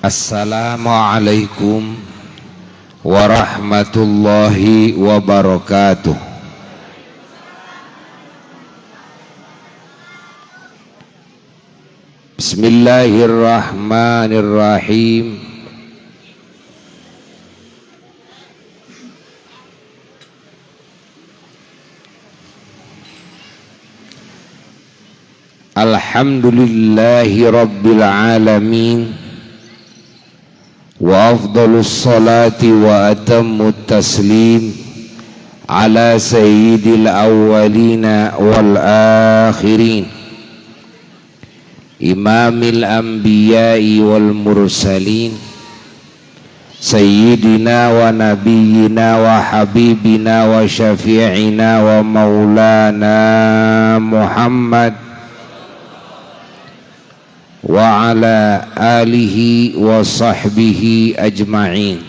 Assalamualaikum warahmatullahi wabarakatuh. Bismillahirrahmanirrahim. Alhamdulillahi rabbil alamin. Wa afdalus salati wa atammut taslim ala sayyidil awwalina wal akhirin, imamil anbiya'i wal mursalin, sayyidina wa nabiyyina wa habibina wa syafi'ina wa maulana Muhammad wa ala alihi wa sahbihi ajma'in.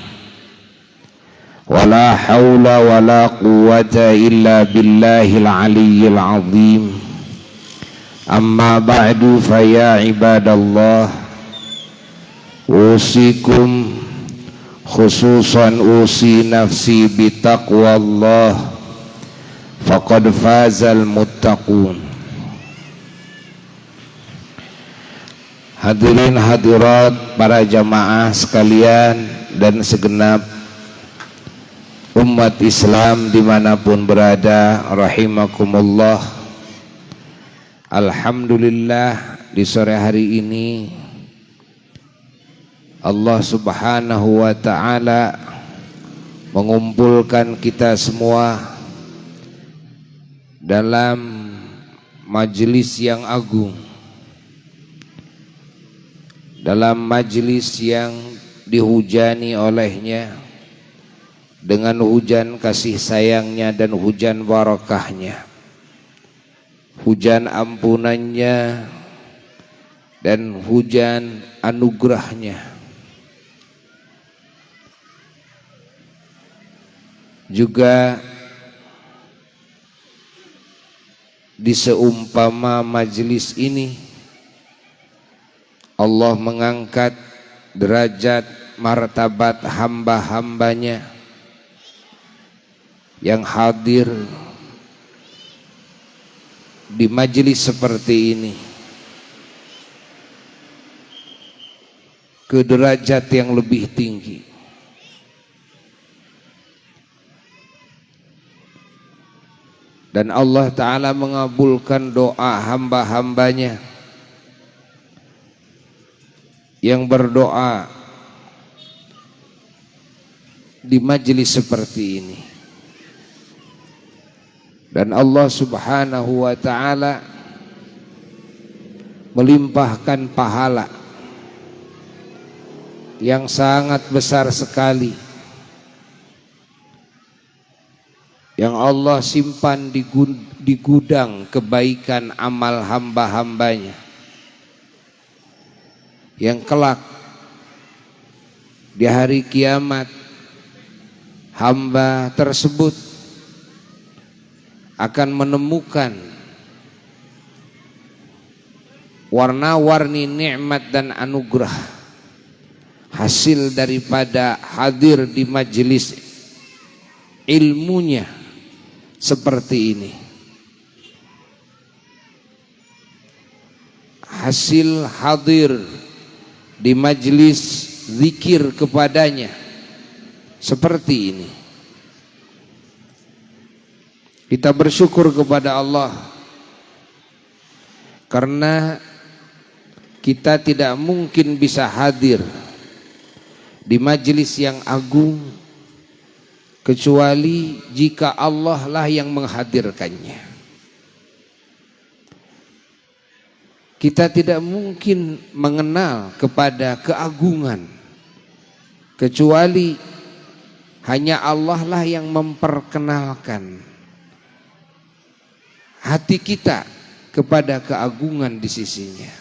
Wa la hawla wa la quwwata illa billahil aliyyil azim. Amma ba'du, fa ya ibadallah, usikum khususan usi nafsi bitaqwallah, faqad fazal muttaqun. Hadirin hadirat para jamaah sekalian dan segenap umat Islam dimanapun berada, rahimakumullah. Alhamdulillah, di sore hari ini Allah subhanahu wa ta'ala mengumpulkan kita semua dalam majelis yang agung, dalam majelis yang dihujani olehnya dengan hujan kasih sayangnya dan hujan barakahnya, hujan ampunannya dan hujan anugerahnya. Juga di seumpama majelis ini Allah mengangkat derajat martabat hamba-hambanya yang hadir di majelis seperti ini ke derajat yang lebih tinggi. Dan Allah Ta'ala mengabulkan doa hamba-hambanya yang berdoa di majelis seperti ini. Dan Allah subhanahu wa ta'ala melimpahkan pahala yang sangat besar sekali yang Allah simpan di gudang kebaikan amal hamba-hambanya, yang kelak di hari kiamat hamba tersebut akan menemukan warna-warni nikmat dan anugerah hasil daripada hadir di majelis ilmunya seperti ini. Hasil hadir di majelis zikir kepadanya seperti ini. Kita bersyukur kepada Allah karena kita tidak mungkin bisa hadir di majelis yang agung kecuali jika Allah lah yang menghadirkannya. Kita tidak mungkin mengenal kepada keagungan kecuali hanya Allah lah yang memperkenalkan hati kita kepada keagungan di sisinya.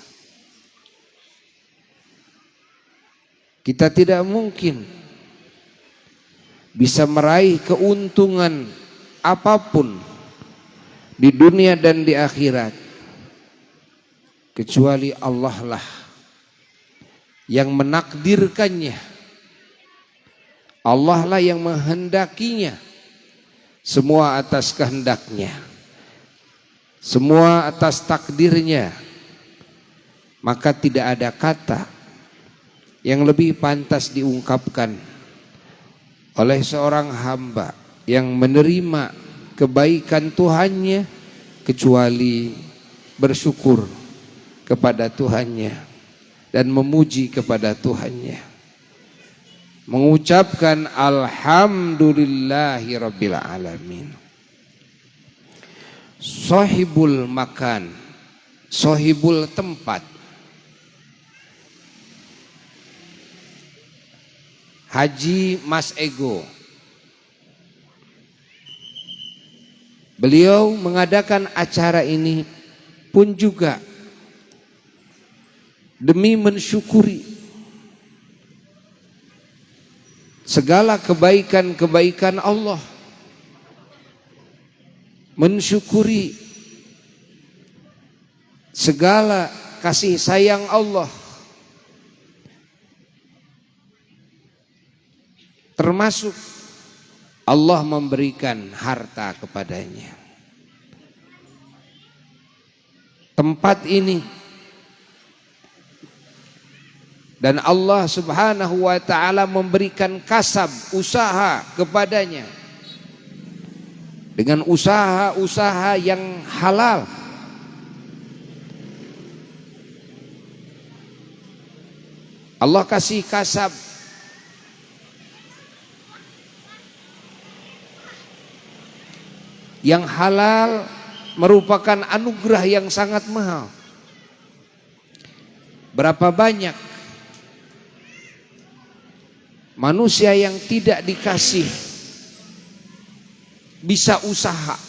Kita tidak mungkin bisa meraih keuntungan apapun di dunia dan di akhirat kecuali Allah lah yang menakdirkannya. Allah lah yang menghendakinya. Semua atas kehendaknya, semua atas takdirnya. Maka tidak ada kata yang lebih pantas diungkapkan oleh seorang hamba yang menerima kebaikan Tuhannya kecuali bersyukur kepada Tuhannya dan memuji kepada Tuhannya, mengucapkan alhamdulillahi rabbil alamin. Sahibul makan, sahibul tempat. Haji Mas Ego, beliau mengadakan acara ini pun juga demi mensyukuri segala kebaikan-kebaikan Allah, mensyukuri segala kasih sayang Allah, termasuk Allah memberikan harta kepadanya. Tempat ini dan Allah subhanahu wa ta'ala memberikan kasab, usaha kepadanya dengan usaha-usaha yang halal. Allah kasih kasab yang halal merupakan anugerah yang sangat mahal. Berapa banyak manusia yang tidak dikasih bisa usaha,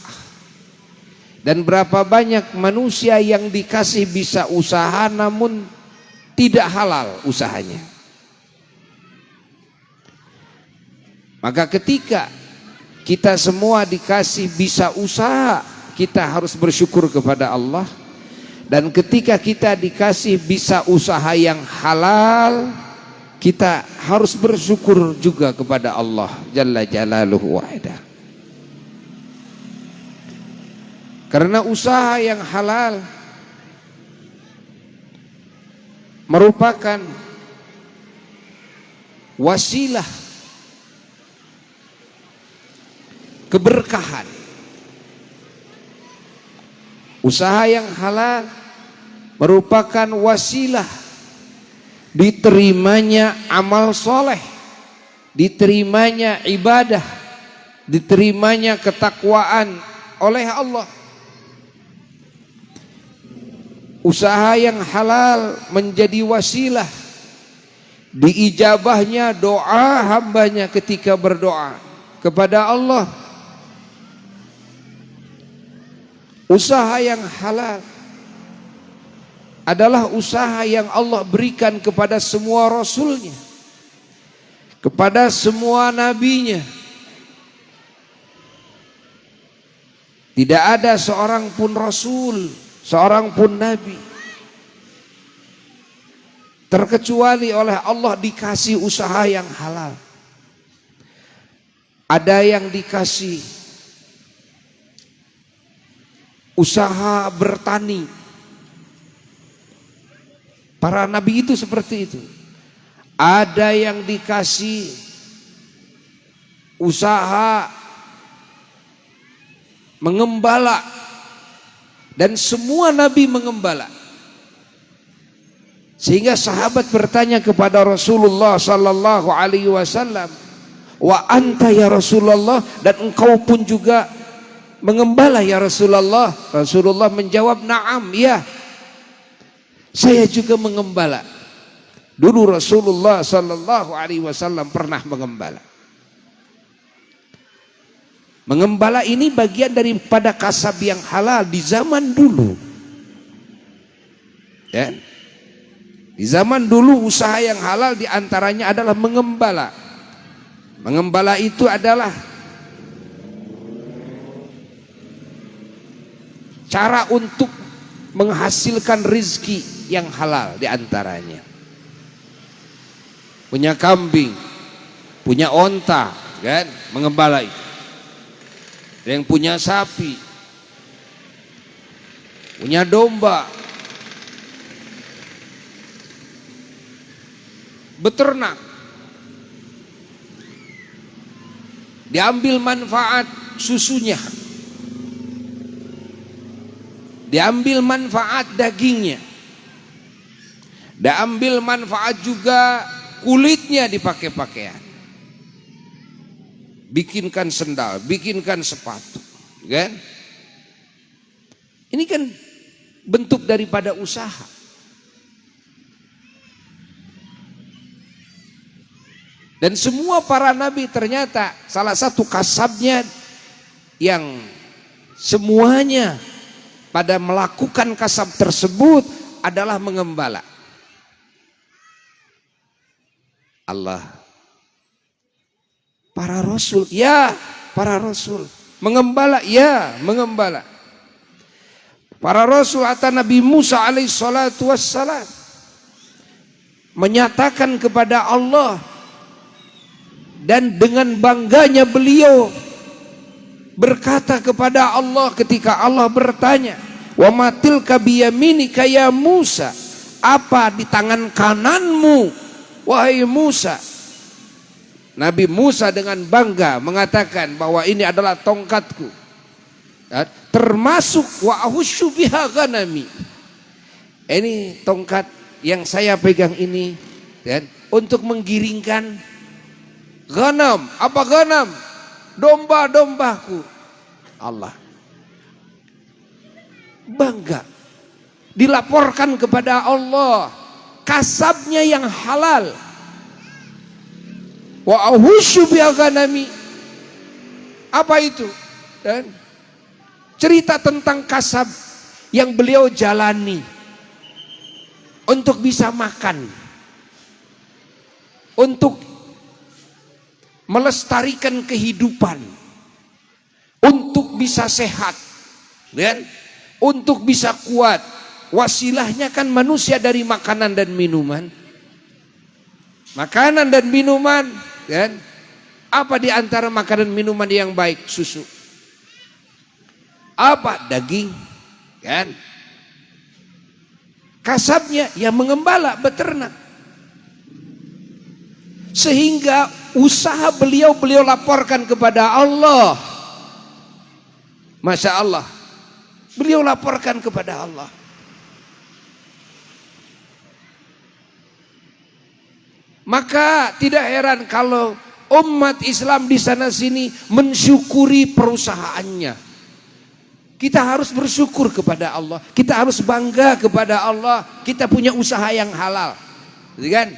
dan berapa banyak manusia yang dikasih bisa usaha namun tidak halal usahanya. Maka ketika kita semua dikasih bisa usaha, kita harus bersyukur kepada Allah. Dan ketika kita dikasih bisa usaha yang halal, kita harus bersyukur juga kepada Allah Jalla Jalaluhu wahda. Karena usaha yang halal merupakan wasilah keberkahan. Usaha yang halal merupakan wasilah diterimanya amal soleh, diterimanya ibadah, diterimanya ketakwaan oleh Allah. Usaha yang halal menjadi wasilah diijabahnya doa hambanya ketika berdoa kepada Allah. Usaha yang halal adalah usaha yang Allah berikan kepada semua rasulnya, kepada semua nabinya. Tidak ada seorang pun rasul, seorang pun nabi terkecuali oleh Allah dikasih usaha yang halal. Ada yang dikasih usaha bertani. Para nabi itu seperti itu. Ada yang dikasih usaha mengembala, dan semua nabi mengembala. Sehingga sahabat bertanya kepada Rasulullah sallallahu alaihi wasallam, "Wa anta ya Rasulullah, dan engkau pun juga mengembala ya Rasulullah?" Rasulullah menjawab, "Na'am, ya. Saya juga mengembala." Dulu Rasulullah sallallahu alaihi wasallam pernah mengembala. Mengembala ini bagian daripada kasab yang halal di zaman dulu. Ya. Di zaman dulu usaha yang halal diantaranya adalah mengembala. Mengembala itu adalah cara untuk menghasilkan rizki yang halal diantaranya. punya kambing, punya onta, kan, mengembala itu. Ada yang punya sapi, punya domba, beternak. Diambil manfaat susunya, diambil manfaat dagingnya, diambil manfaat juga kulitnya dipakai pakaian, bikinkan sendal, bikinkan sepatu, kan? Ini kan bentuk daripada usaha. Dan semua para nabi ternyata salah satu kasabnya yang semuanya pada melakukan kasab tersebut adalah mengembala. Allah. Para rasul, ya para rasul. Mengembala, ya mengembala. Para rasul atau Nabi Musa alaihissalatu wassalam menyatakan kepada Allah, dan dengan bangganya beliau berkata kepada Allah ketika Allah bertanya, wa matil kabiyaminika ya Musa, apa di tangan kananmu wahai Musa? Nabi Musa dengan bangga mengatakan bahwa ini adalah tongkatku, termasuk wa ahusyu biha ghanami. Ini tongkat yang saya pegang ini, dan untuk menggiringkan ghanam. Apa ghanam? Domba-dombaku. Allah bangga, dilaporkan kepada Allah kasabnya yang halal. Wa ahusyu biha ghanami. Apa itu? Dan cerita tentang kasab yang beliau jalani untuk bisa makan, untuk melestarikan kehidupan, untuk bisa sehat, dan untuk bisa kuat. Wasilahnya kan manusia dari makanan dan minuman. Makanan dan minuman, kan? Apa di antara makanan minuman yang baik? Susu. Apa? Daging, kan? Kasabnya yang mengembala, beternak. Sehingga usaha beliau laporkan kepada Allah. Masya Allah, beliau laporkan kepada Allah. Maka tidak heran kalau umat Islam di sana sini mensyukuri perusahaannya. Kita harus bersyukur kepada Allah. Kita harus bangga kepada Allah. Kita punya usaha yang halal, kan?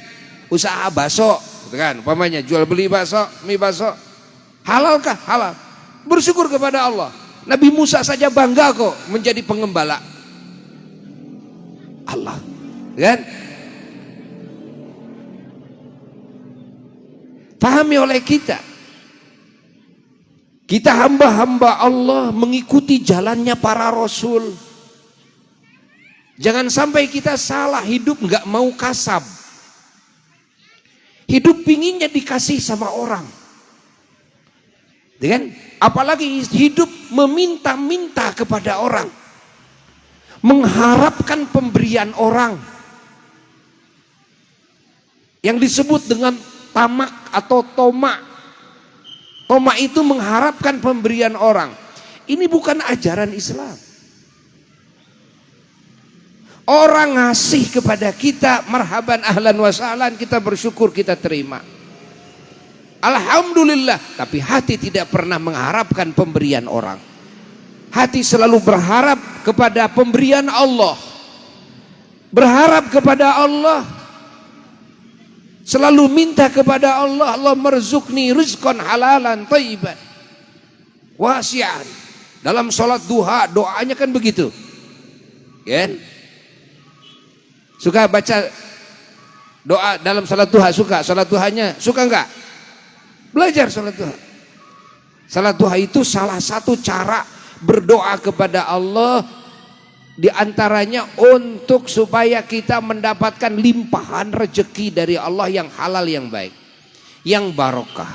Usaha bakso, kan? Umpamanya jual beli bakso, mie bakso, halalkah? Halal. Bersyukur kepada Allah. Nabi Musa saja bangga kok menjadi pengembala. Allah, kan? Pahami oleh kita. Kita hamba-hamba Allah mengikuti jalannya para rasul. Jangan sampai kita salah hidup nggak mau kasab. Hidup pinginnya dikasih sama orang. Dengan apalagi hidup meminta-minta kepada orang. Mengharapkan pemberian orang. Yang disebut dengan tamak atau tomak. Tomak itu mengharapkan pemberian orang. Ini bukan ajaran Islam. Orang ngasih kepada kita, marhaban ahlan wa sahlan, kita bersyukur, kita terima. Alhamdulillah. Tapi hati tidak pernah mengharapkan pemberian orang. Hati selalu berharap kepada pemberian Allah. Berharap kepada Allah. Selalu minta kepada Allah, Allah merzukni rizqan halalan thayyiban wasi'an. Dalam sholat duha doanya kan begitu, kan? Suka baca doa dalam sholat duha? Suka? Sholat duhanya suka enggak? Belajar sholat duha. Sholat duha itu salah satu cara berdoa kepada Allah Di antaranya untuk supaya kita mendapatkan limpahan rezeki dari Allah yang halal, yang baik, yang barokah.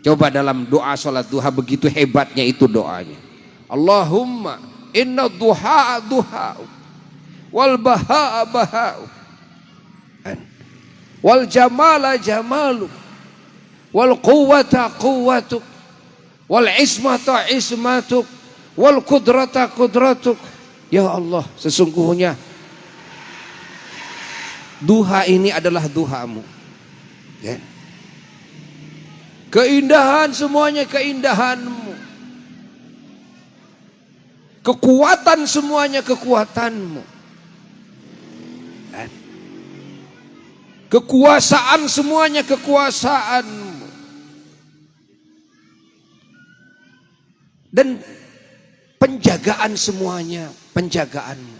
Coba dalam doa sholat duha, begitu hebatnya itu doanya. Allahumma inna duha duha wal baha baha wal jamala jamalu wal quwwata quwwatuk wal ismata ismatuk wal kudrata kudratuk. Ya Allah, sesungguhnya duha ini adalah duhamu, ya. Keindahan semuanya keindahanmu, kekuatan semuanya kekuatanmu, kekuasaan semuanya kekuasaanmu, dan penjagaan semuanya penjagaanmu.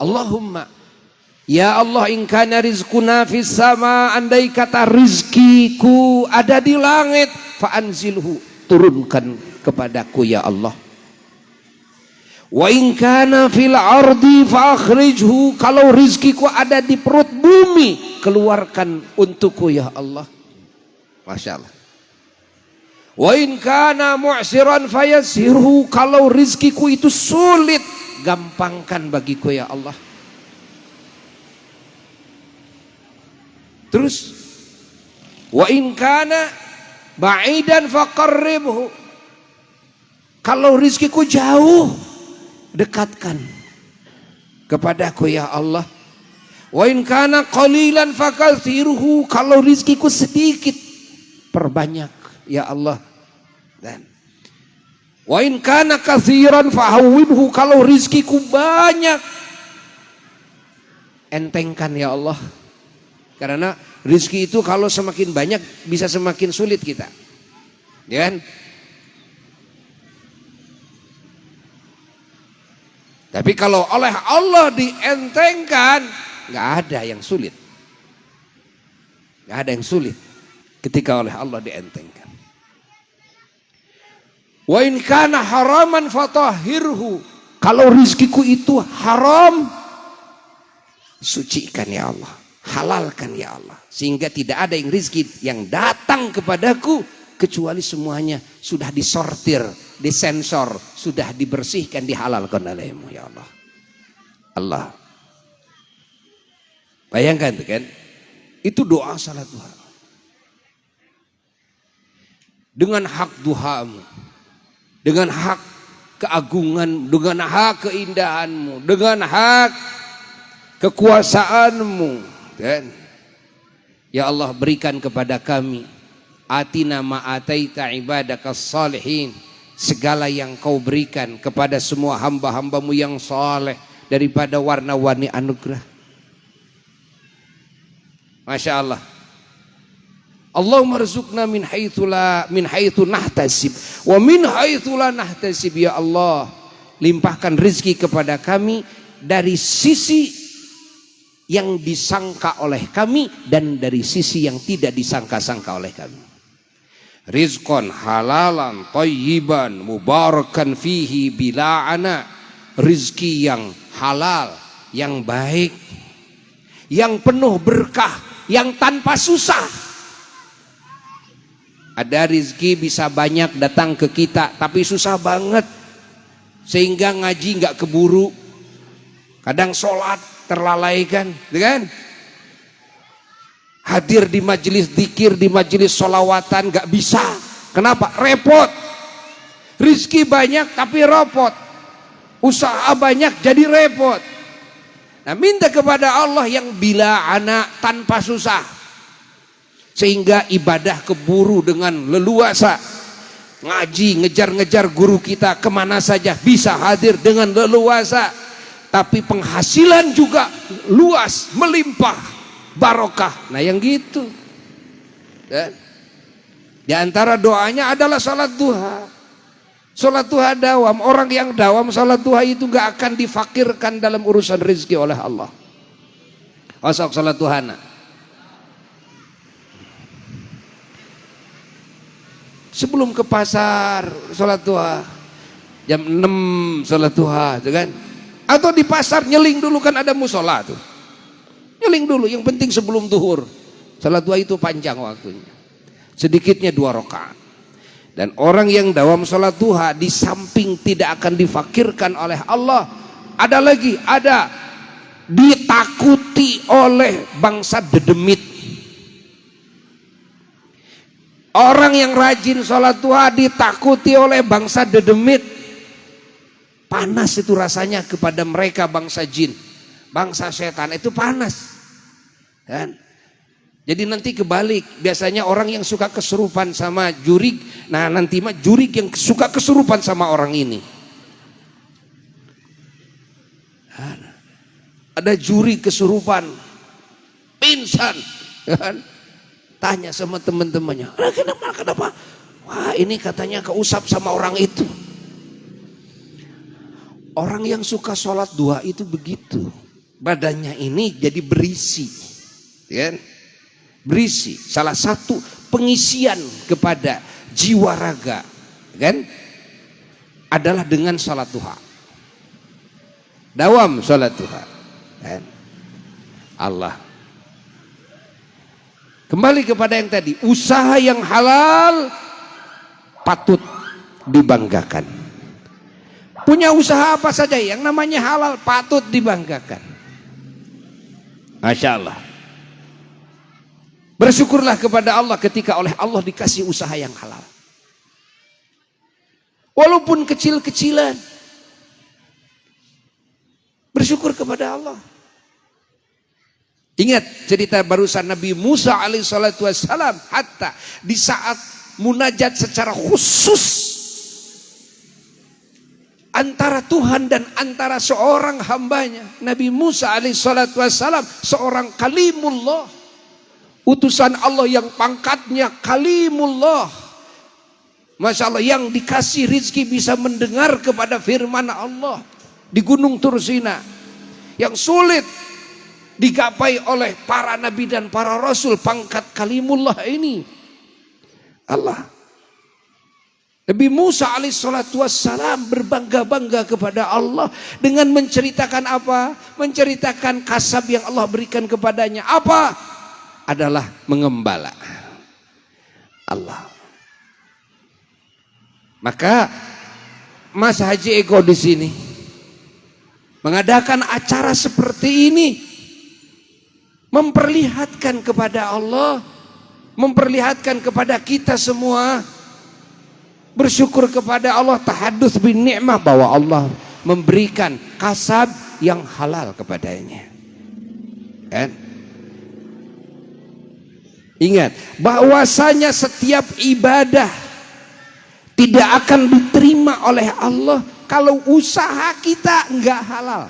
Allahumma, ya Allah, in kana rizquna fis sama, andai kata rizkiku ada di langit, fa anzilhu, turunkan kepadaku ya Allah. Wa in kana fil ardi fa akhrijhu, kalau rizkiku ada di perut bumi, keluarkan untukku ya Allah. Masya Allah. Wa in kana mu'siran fayassirhu, kalau rizkiku itu sulit, gampangkan bagiku ya Allah. Terus wa in kana ba'idan faqarribhu, kalau rizkiku jauh, dekatkan kepadaku ya Allah. Wa in kana qalilan fakatsirhu, kalau rizkiku sedikit, perbanyak ya Allah. Dan wa in kana katsiran fahawwibhu, kalau rizkiku banyak, entengkan ya Allah. Karena rizki itu kalau semakin banyak bisa semakin sulit kita, ya kan? Tapi kalau oleh Allah dientengkan, nggak ada yang sulit, nggak ada yang sulit ketika oleh Allah dientengkan. Wa in kana haraman fatahhirhu, kalau rizkiku itu haram, sucikan ya Allah, halalkan ya Allah, sehingga tidak ada yang rizki yang datang kepadaku kecuali semuanya sudah disortir, disensor, sudah dibersihkan, dihalalkan olehmu ya Allah. Allah, bayangkan kan, itu doa salat duha. Dengan hak duhamu, dengan hak keagungan, dengan hak keindahanmu, dengan hak kekuasaanmu, dan ya Allah, berikan kepada kami atina ma ataita ibadakas salihin, segala yang kau berikan kepada semua hamba-hambamu yang saleh daripada warna-warni anugerah. Masya Allah. Allahumma rzuqna min haitsu nahtasib wa min haitsu la nahtasib. Ya Allah, limpahkan rezeki kepada kami dari sisi yang disangka oleh kami dan dari sisi yang tidak disangka-sangka oleh kami. Rizqan halalan thayyiban mubarakan fihi bila ana, rizki yang halal, yang baik, yang penuh berkah, yang tanpa susah. Ada rizki bisa banyak datang ke kita, tapi susah banget, sehingga ngaji nggak keburu, kadang sholat terlalaikan, kan? Hadir di majelis zikir, di majelis sholawatan nggak bisa. Kenapa? Repot. Rizki banyak tapi repot. Usaha banyak jadi repot. Nah, minta kepada Allah yang bila ana, tanpa susah, sehingga ibadah keburu dengan leluasa. Ngaji, ngejar-ngejar guru kita kemana saja bisa hadir dengan leluasa. Tapi penghasilan juga luas, melimpah, barokah. Nah yang gitu. Dan di antara doanya adalah salat duha. Salat duha dawam. Orang yang dawam salat duha itu gak akan difakirkan dalam urusan rezeki oleh Allah. Wasok salat duhana. Sebelum ke pasar salat duha, Jam 6 sholat duha, tuh kan? Atau di pasar nyeling dulu, kan ada musola tuh. Nyeling dulu, yang penting sebelum duhur. Sholat duha itu panjang waktunya. Sedikitnya 2 rakaat. Dan orang yang dawam sholat duha di samping tidak akan difakirkan oleh Allah, ada ditakuti oleh bangsa dedemit. Orang yang rajin sholat duha ditakuti oleh bangsa dedemit. Panas itu rasanya kepada mereka, bangsa jin, bangsa setan itu panas, kan? Jadi nanti kebalik, biasanya orang yang suka kesurupan sama jurig, nah nanti mah jurig yang suka kesurupan sama orang ini. Ada jurig kesurupan, pingsan, kan? Tanya sama teman-temannya, kenapa? Wah, ini katanya keusap sama orang itu. Orang yang suka sholat duha itu begitu, badannya ini jadi berisi, kan? Berisi. Salah satu pengisian kepada jiwa raga, kan, adalah dengan sholat duha. Dawam sholat duha, kan? Allah. Kembali kepada yang tadi, usaha yang halal patut dibanggakan. Punya usaha apa saja yang namanya halal patut dibanggakan. Masya Allah. Bersyukurlah kepada Allah ketika oleh Allah dikasih usaha yang halal. Walaupun kecil-kecilan. Bersyukur kepada Allah. Ingat cerita barusan Nabi Musa alaihissalatu wassalam, hatta di saat munajat secara khusus antara Tuhan dan antara seorang hambanya, Nabi Musa alaihissalatu wassalam, seorang kalimullah, utusan Allah yang pangkatnya kalimullah, Masya Allah, yang dikasih rizki bisa mendengar kepada firman Allah di Gunung Tursina, yang sulit digapai oleh para nabi dan para rasul, pangkat kalimullah ini. Allah, Nabi Musa alaihissalatu wassalam berbangga-bangga kepada Allah dengan menceritakan apa? Menceritakan kasab yang Allah berikan kepadanya. Apa? Adalah mengembala. Allah. Maka Mas Haji Eko di sini mengadakan acara seperti ini, memperlihatkan kepada Allah, memperlihatkan kepada kita semua, bersyukur kepada Allah, tahadduts bin ni'mah, bahwa Allah memberikan kasab yang halal kepadanya. Kan? Ingat bahwasanya setiap ibadah tidak akan diterima oleh Allah kalau usaha kita enggak halal.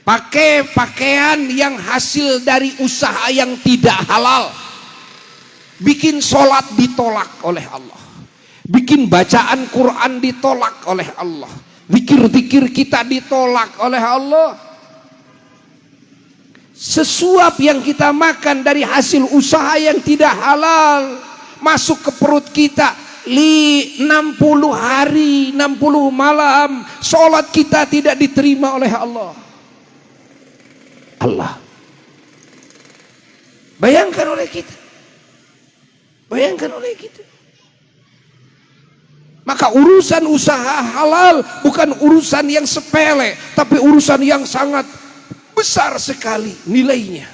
Pakai pakaian yang hasil dari usaha yang tidak halal, bikin sholat ditolak oleh Allah, bikin bacaan Quran ditolak oleh Allah, zikir-zikir kita ditolak oleh Allah. Sesuap yang kita makan dari hasil usaha yang tidak halal masuk ke perut kita, 60 hari 60 malam sholat kita tidak diterima oleh Allah. Allah, bayangkan oleh kita. Bayangkan oleh kita. Maka urusan usaha halal bukan urusan yang sepele, tapi urusan yang sangat besar sekali nilainya.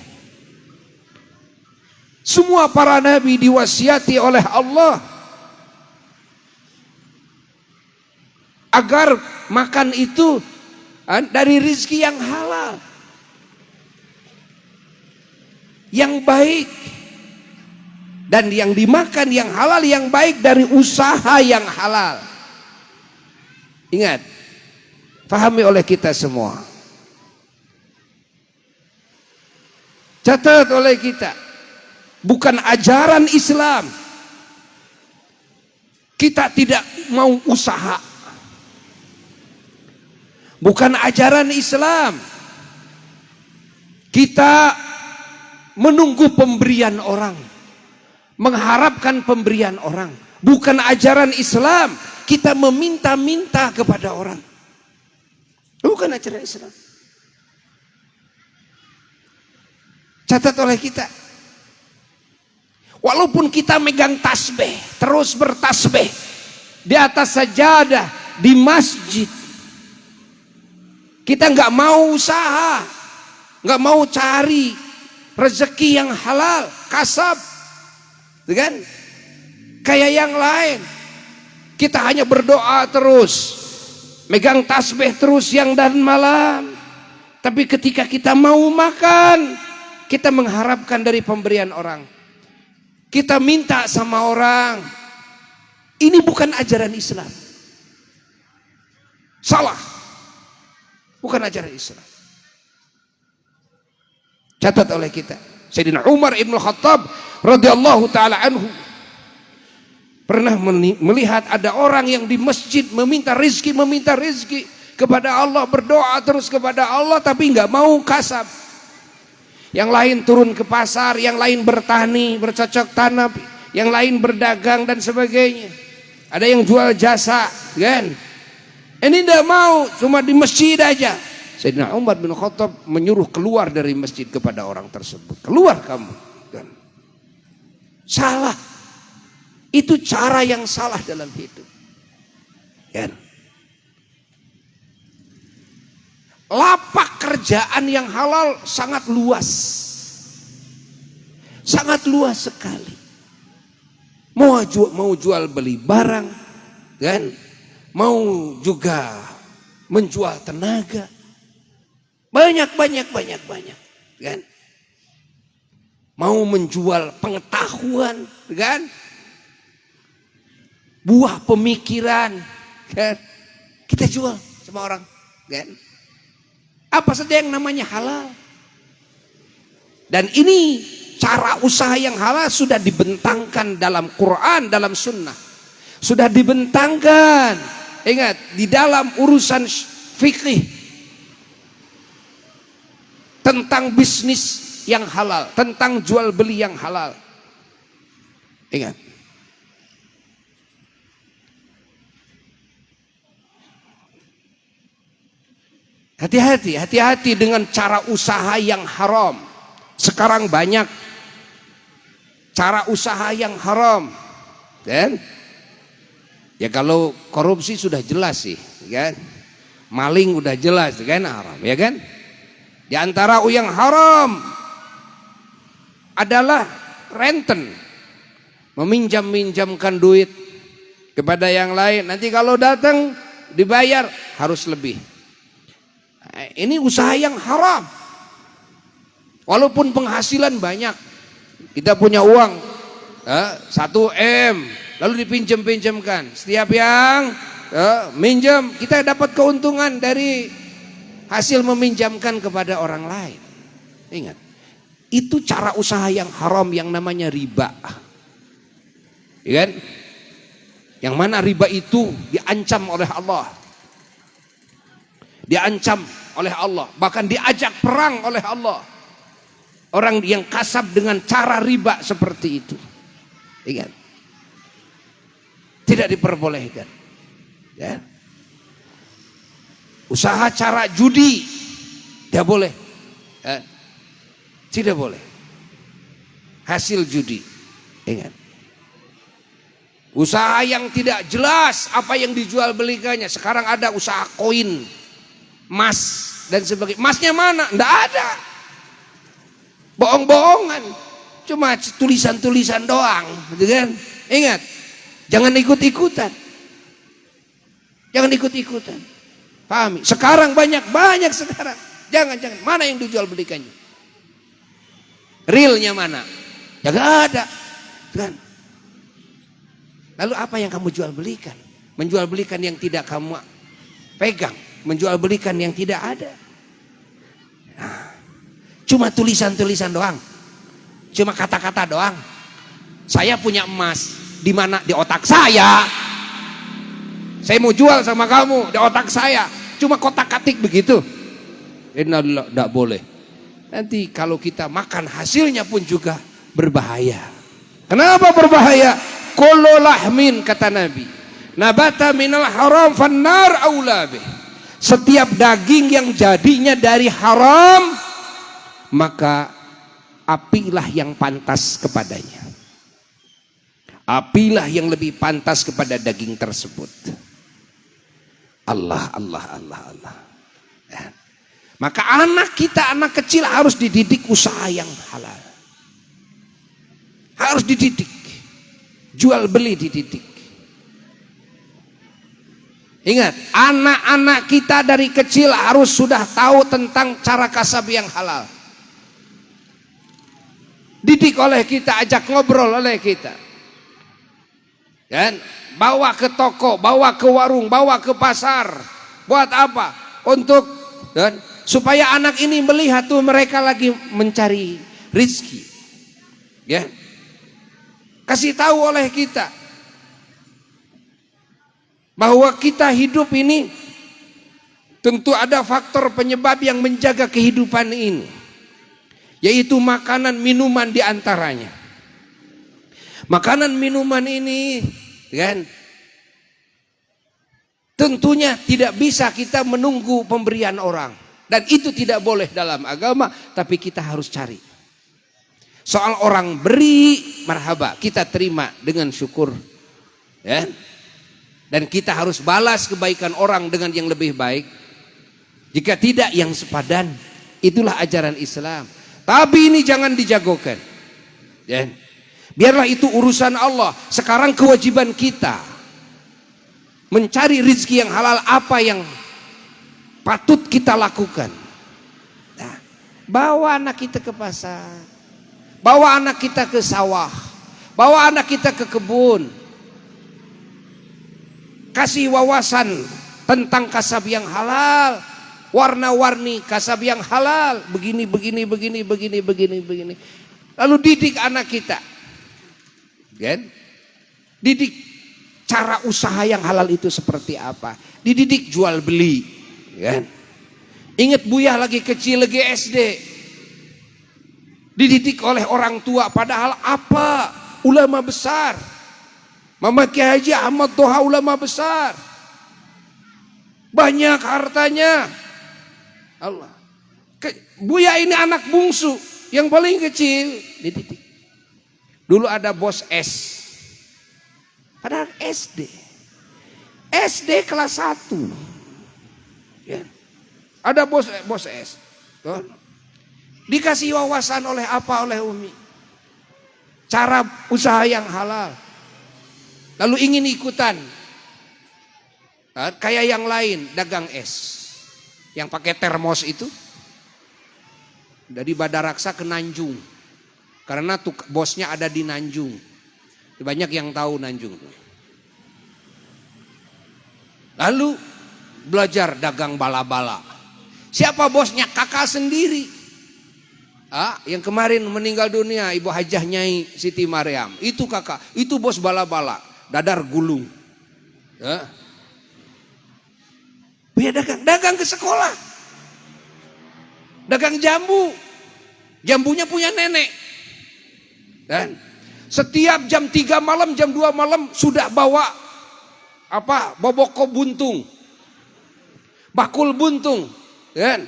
Semua para nabi diwasiati oleh Allah agar makan itu dari rizki yang halal, yang baik, dan yang dimakan yang halal, yang baik dari usaha yang halal. Ingat, pahami oleh kita semua, catat oleh kita, bukan ajaran Islam kita tidak mau usaha, bukan ajaran Islam kita menunggu pemberian orang, mengharapkan pemberian orang. Bukan ajaran Islam kita meminta-minta kepada orang. Bukan ajaran Islam. Catat oleh kita. Walaupun kita megang tasbih, terus bertasbih di atas sajadah, di masjid, kita nggak mau usaha, nggak mau cari rezeki yang halal, kasab, kan? Kayak yang lain, kita hanya berdoa terus, megang tasbih terus siang dan malam. Tapi ketika kita mau makan, kita mengharapkan dari pemberian orang. Kita minta sama orang. Ini bukan ajaran Islam. Salah. Bukan ajaran Islam. Catat oleh kita. Sayyidina Umar ibn Khattab radhiyallahu taala anhu pernah melihat ada orang yang di masjid meminta rizki kepada Allah, berdoa terus kepada Allah, tapi nggak mau kasab. Yang lain turun ke pasar, yang lain bertani, bercocok tanam, yang lain berdagang dan sebagainya. Ada yang jual jasa, kan? Ini tidak mau, cuma di masjid aja. Sayyidina Umar bin Khattab menyuruh keluar dari masjid kepada orang tersebut. Keluar kamu. Kan? Salah. Itu cara yang salah dalam hidup. Kan? Lapak kerjaan yang halal sangat luas. Sangat luas sekali. Mau jual beli barang, kan? Mau juga menjual tenaga. Banyak, kan? Mau menjual pengetahuan, kan? Buah pemikiran, kan? Kita jual sama orang, kan? Apa saja yang namanya halal. Dan ini cara usaha yang halal sudah dibentangkan dalam Quran, dalam sunnah. Sudah dibentangkan. Ingat, di dalam urusan fikih tentang bisnis yang halal, tentang jual beli yang halal. Ingat. Hati-hati dengan cara usaha yang haram. Sekarang banyak cara usaha yang haram, kan? Ya kalau korupsi sudah jelas sih, kan? Maling udah jelas, kan, haram, ya kan? Di antara yang haram adalah renten, meminjam-minjamkan duit kepada yang lain. Nanti kalau datang dibayar harus lebih. Ini usaha yang haram. Walaupun penghasilan banyak, kita punya uang 1 M, lalu dipinjam-pinjamkan. Setiap yang minjam, kita dapat keuntungan dari hasil meminjamkan kepada orang lain. Ingat, itu cara usaha yang haram yang namanya riba. Ya kan? Yang mana riba itu diancam oleh Allah. Diancam oleh Allah, bahkan diajak perang oleh Allah. Orang yang kasab dengan cara riba seperti itu, ingat, tidak diperbolehkan. Ya. Usaha cara judi tidak boleh, tidak boleh. Hasil judi, ingat. Usaha yang tidak jelas apa yang dijual belikannya. Sekarang ada usaha koin, emas dan sebagainya. Emasnya mana? Enggak ada. Bohong-bohongan. Cuma tulisan-tulisan doang, gitu kan? Ingat, jangan ikut-ikutan. Jangan ikut-ikutan. Pahami? Sekarang banyak sekarang. Jangan. Mana yang dijual belikannya? Realnya mana? Ya enggak ada. Kan? Lalu apa yang kamu jual belikan? Menjual belikan yang tidak kamu pegang. Menjual belikan yang tidak ada. Nah, cuma tulisan-tulisan doang. Cuma kata-kata doang. Saya punya emas. Di mana? Di otak saya. Saya mau jual sama kamu. Di otak saya. Cuma kotak-katik begitu. Tidak boleh. Nanti kalau kita makan hasilnya pun juga berbahaya. Kenapa berbahaya? Kullu lahmin, kata Nabi, nabata minal haram fannar aula bih. Setiap daging yang jadinya dari haram, maka apilah yang pantas kepadanya. Apilah yang lebih pantas kepada daging tersebut. Allah. Ya. Maka anak kita, anak kecil harus dididik usaha yang halal. Harus dididik. Jual beli dididik. Ingat, anak-anak kita dari kecil harus sudah tahu tentang cara kasab yang halal. Didik oleh kita, ajak ngobrol oleh kita. Dan bawa ke toko, bawa ke warung, bawa ke pasar. Buat apa? Untuk supaya anak ini melihat tuh mereka lagi mencari rizki. Ya. Kasih tahu oleh kita bahwa kita hidup ini tentu ada faktor penyebab yang menjaga kehidupan ini, yaitu makanan minuman diantaranya. Makanan minuman ini kan tentunya tidak bisa kita menunggu pemberian orang, dan itu tidak boleh dalam agama, tapi kita harus cari. Soal orang beri, marhaba, kita terima dengan syukur, ya. Dan kita harus balas kebaikan orang dengan yang lebih baik. Jika tidak, yang sepadan. Itulah ajaran Islam. Tapi ini jangan dijagokan, ya. Biarlah itu urusan Allah. Sekarang kewajiban kita mencari rezeki yang halal. Apa yang patut kita lakukan? Nah, bawa anak kita ke pasar, bawa anak kita ke sawah, bawa anak kita ke kebun. Kasih wawasan tentang kasab yang halal, warna-warni kasab yang halal, begini. Lalu didik anak kita, kan? Didik cara usaha yang halal itu seperti apa. Dididik jual beli, kan? Ingat Buya lagi kecil, lagi SD, dididik oleh orang tua, padahal apa? Ulama besar. Mama Kiai Haji Ahmad Toha ulama besar, banyak hartanya. Allah. Buya ini anak bungsu, yang paling kecil, dididik. Dulu ada bos S, padahal SD kelas 1, ya. Ada bos S, tuh. Dikasih wawasan oleh apa? Oleh Umi, cara usaha yang halal. Lalu ingin ikutan, kayak yang lain, dagang es, yang pakai termos itu, dari Badaraksa ke Nanjung, karena bosnya ada di Nanjung. Banyak yang tahu Nanjung. Lalu belajar dagang bala-bala. Siapa bosnya? Kakak sendiri. Yang kemarin meninggal dunia, Ibu Hajah Nyai Siti Maryam. Itu kakak, itu bos bala-bala. Dadar gulung, ya. Dia dagang ke sekolah, dagang jambu, jambunya punya nenek, dan setiap jam 3 malam, jam 2 malam sudah bawa apa? Boboko buntung, bakul buntung, kan?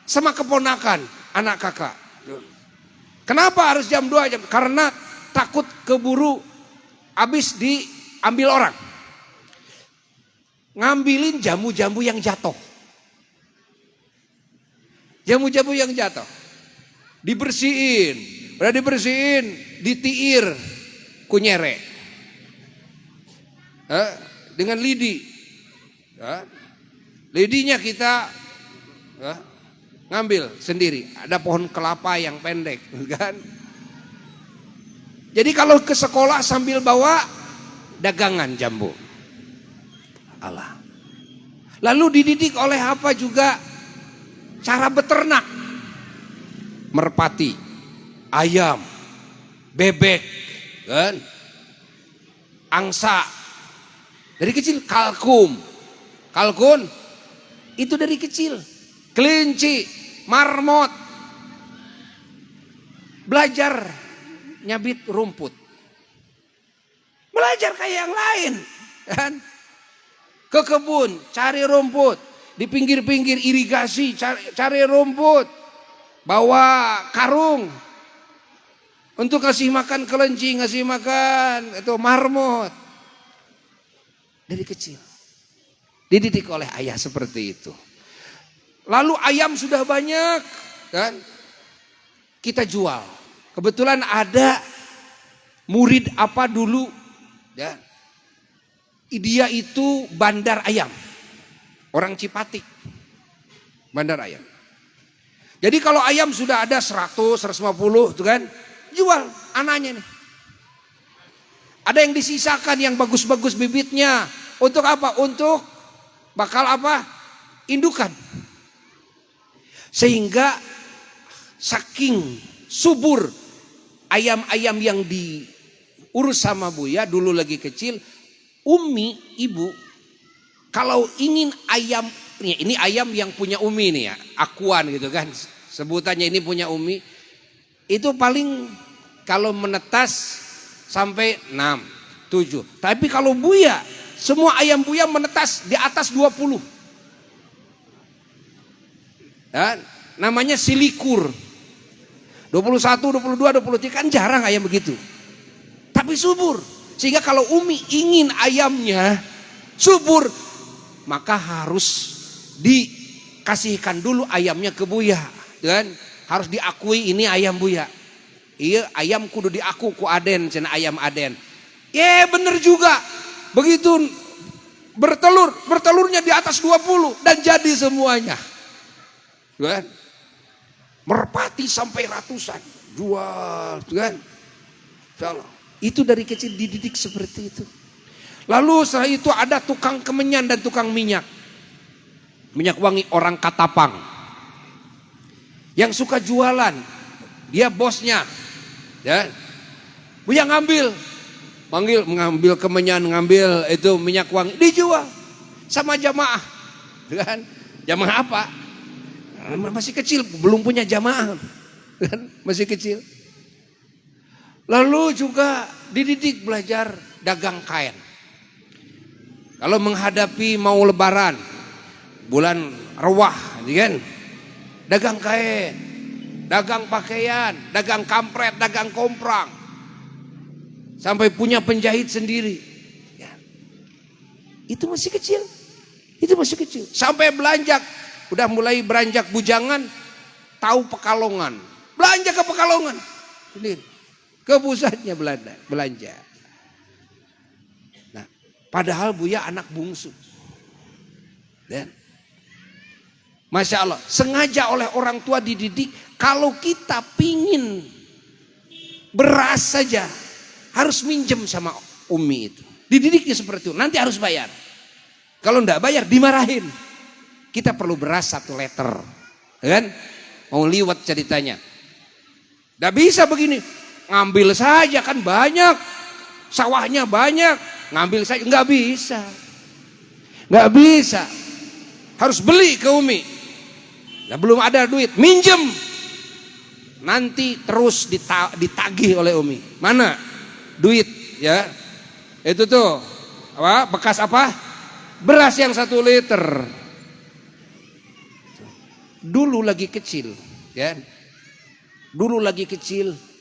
Sama keponakan, anak kakak. Kenapa harus jam 2 jam? Karena takut keburu habis diambil orang. Ngambilin jamu-jamu yang jatuh. Jamu-jamu yang jatuh. Dibersihin. Udah dibersihin, ditiir kunyere. Dengan lidi. Lidinya kita ngambil sendiri. Ada pohon kelapa yang pendek, kan? Jadi kalau ke sekolah sambil bawa dagangan jambu. Allah. Lalu dididik oleh apa juga? Cara beternak. Merpati, ayam, bebek, kan? Angsa. Dari kecil. Kalkun itu dari kecil. Kelinci, marmot. Belajar nyabit rumput. Belajar kayak yang lain. Kan? Ke kebun, cari rumput. Di pinggir-pinggir irigasi, cari rumput. Bawa karung. Untuk ngasih makan kelinci, ngasih makan itu marmot. Dari kecil. Dididik oleh ayah seperti itu. Lalu ayam sudah banyak. Kan? Kita jual. Kebetulan ada murid apa dulu. Ya. Dia itu bandar ayam. Orang Cipatik. Bandar ayam. Jadi kalau ayam sudah ada 100, 150 tuh kan. Jual anaknya nih. Ada yang disisakan yang bagus-bagus bibitnya. Untuk apa? Untuk bakal apa? Indukan. Sehingga saking subur ayam-ayam yang diurus sama Buya dulu lagi kecil. Umi, ibu, kalau ingin ayam, ini ayam yang punya Umi nih ya, akuan gitu kan. Sebutannya ini punya Umi. Itu paling kalau menetas sampai 6, 7. Tapi kalau Buya, semua ayam Buya menetas di atas 20. Dan namanya silikur. 21, 22, 23 kan jarang ayam begitu. Tapi subur. Sehingga kalau Umi ingin ayamnya subur, maka harus dikasihkan dulu ayamnya ke Buya. Dan harus diakui ini ayam Buya. Iya, ayam kudu diaku ku Aden, cina ayam Aden. Bener juga. Begitu bertelurnya di atas 20 dan jadi semuanya. Kan? Merpati sampai ratusan. Jual, kan? Insyaallah. Itu dari kecil dididik seperti itu. Lalu setelah itu ada tukang kemenyan dan tukang minyak. Minyak wangi orang Katapang. Yang suka jualan. Dia bosnya. Ya. Buya ngambil kemenyan, ngambil itu minyak wangi, dijual sama jamaah. Kan? Jamaah apa? Masih kecil, belum punya jamaah. Kan? Masih kecil. Lalu juga dididik belajar dagang kain. Kalau menghadapi mau lebaran, bulan Rewah, kan? Dagang kain, dagang pakaian, dagang kampret, dagang komprang. Sampai punya penjahit sendiri. Ya. Itu masih kecil. Sampai belanjak, udah mulai beranjak bujangan, tahu Pekalongan. Belanja ke Pekalongan. Sendiri. Ke pusatnya belanja. Nah, padahal Buya anak bungsu. Dan Masya Allah, sengaja oleh orang tua dididik, kalau kita pingin beras saja, harus minjem sama Umi itu. Dididiknya seperti itu, nanti harus bayar. Kalau enggak bayar, dimarahin. Kita perlu beras 1 liter. Kan? Mau liwat ceritanya. Enggak bisa begini. Ngambil saja kan banyak, sawahnya banyak, ngambil saja nggak bisa, harus beli ke Umi. Nah, belum ada duit, minjem, nanti terus ditagih oleh Umi. Mana duit ya? Itu tuh apa? Bekas apa? Beras yang 1 liter. Dulu lagi kecil, ya. Dulu lagi kecil.